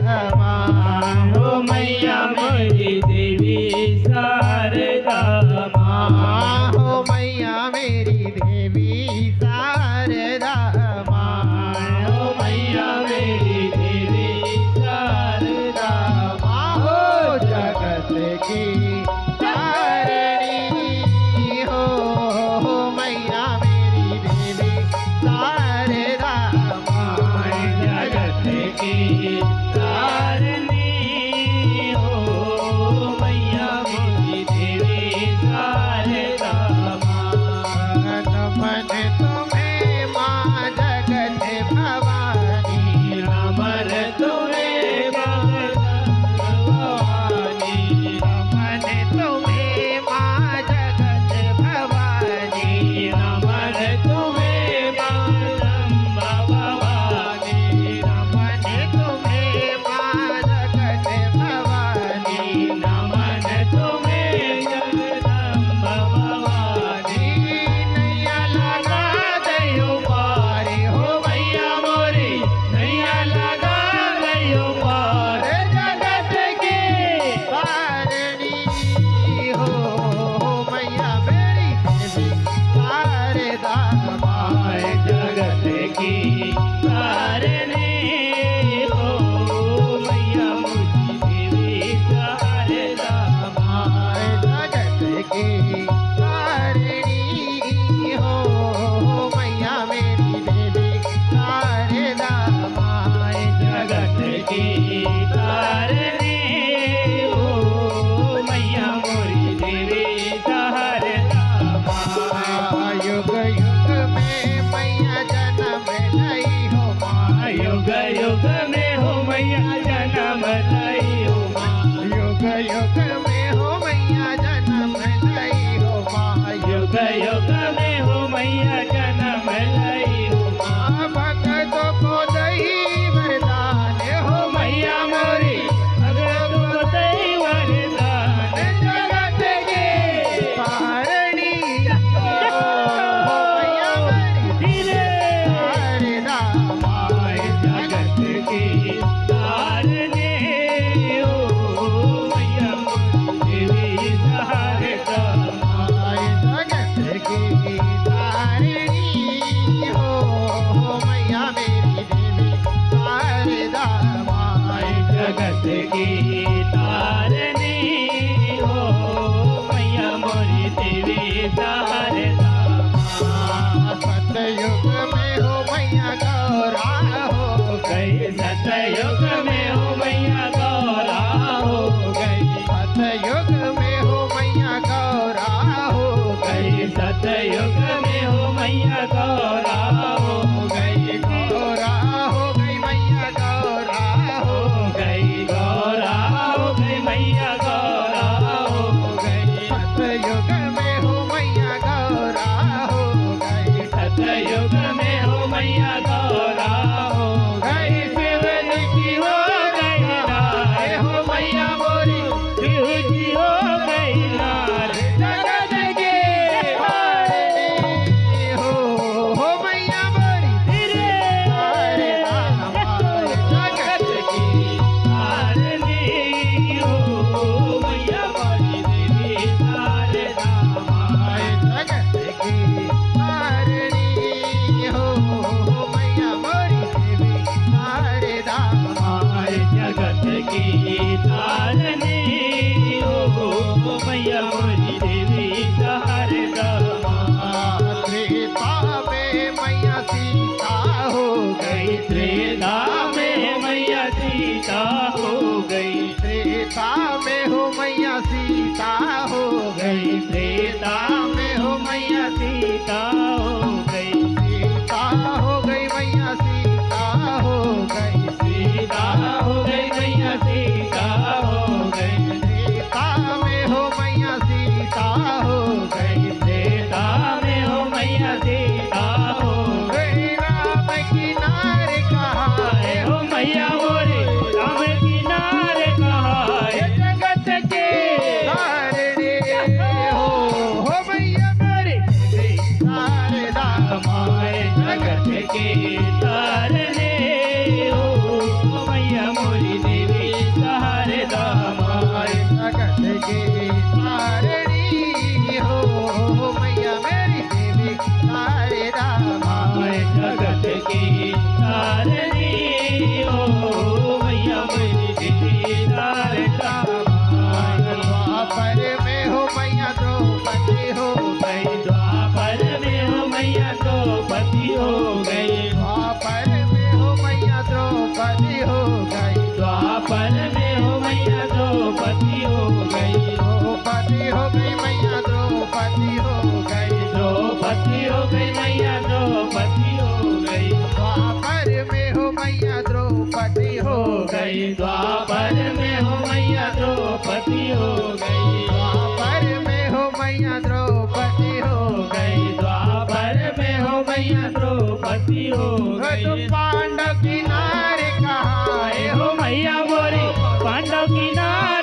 माँ हो मैया मोरी देवी शारदा माँ हो मैया मेरी देवी शारदा माँ हो मैया मेरी देवी शारदा माँ हो जगत की तारिणी हो मैया मेरी देवी शारदा माँ जगत की तारिणी हो मैया मेरी देवी शारदा माँ नमन तुम्हें माँ जगत भवानी नमन तुम्हें भवानी नमन तुम्हें माँ जगत भवानी नमन तुम्हें जगदम्बा भवानी नमन तुम्हें माँ जगत भवानी नमन तुम्हें जगदम्बा भवानी नैया लगा दयो पार हो मैया मोरी नैया लगा दयो पार जगत की तारिणी हो मैया मेरी देवी शारदा माँ जगत की तारिणी हो मैया मोरी देवी शारदा माँ जगत की तारिणी हो मैया मेरी देवी शारदा माँ जगत की तारिणी हो मैया मोरी देवी शारदा माँ युग युग में मैया जन्म लाई हो माँ युग युग में हो मैया जन्म लाई हो माँ युग युग में हो मैया जन्म लाई हो माँ युग युग में हो मैया जन्म लाई हो माँ भक्तों को दई वरदान हो मैया मोरी भक्तों को दई वरदान जगत के तारिणी हो मैया मोरी शारदा माँ जगत की तारिणी हो मैया मोरी देवी शारदा माँ जगत की तारिणी हो मैया मेरी देवी शारदा माँ जगत की तारिणी हो मैया मोरी देवी शारदा माँ सतयुग में हो मैया गौरा हो गई सतयुग में हो मैया गौरा हो गई सतयुग में हो मैया गौरा हो गई सतयुग में हो मैया गौरा हो गई गौरा हो गई मैया गौरा हो गई गौरा हो गई मैया गौरा हो गई सतयुग में हो मैया गौरा हो गई सतयुग में हो मैया गौरा हो गई शिव जी हो गई नार हो मैया मोरी शिव जी हो गई नार जगत के तारिणी हो मैया मोरी शारदा माँ जगत की तारिणी हो मैया मोरी देवी शारदा माँ जगत की तारिणी हो मैया मोरी देवी शारदा माँ जगत की तारिणी हो मैया मोरी देवी शारदा माँ त्रेता में मैया सीता हो गई त्रेता में मैया सीता हो गई त्रेता में हो मैया सीता हो गई त्रेता में हो मैया सीता हो गई सीता हो गई मैया सीता हो गई सीता हो गई मैया सीता हो गई त्रेता में हो मैया सीता हो गई त्रेता में हो मैया सीता हो गई राम किनारे कहा है हो मैया मोरे राम किनारे कहा है जगत के तारिणी हो मैया मोरी गई, द्वापर में हो मैया द्रौपदी हो गई, द्वापर में हो मैया द्रौपदी हो गई, द्वापर में हो मैया द्रौपदी हो तो गई। पांडव किनारे कहाँ हो मैया मोरी पांडव किनारे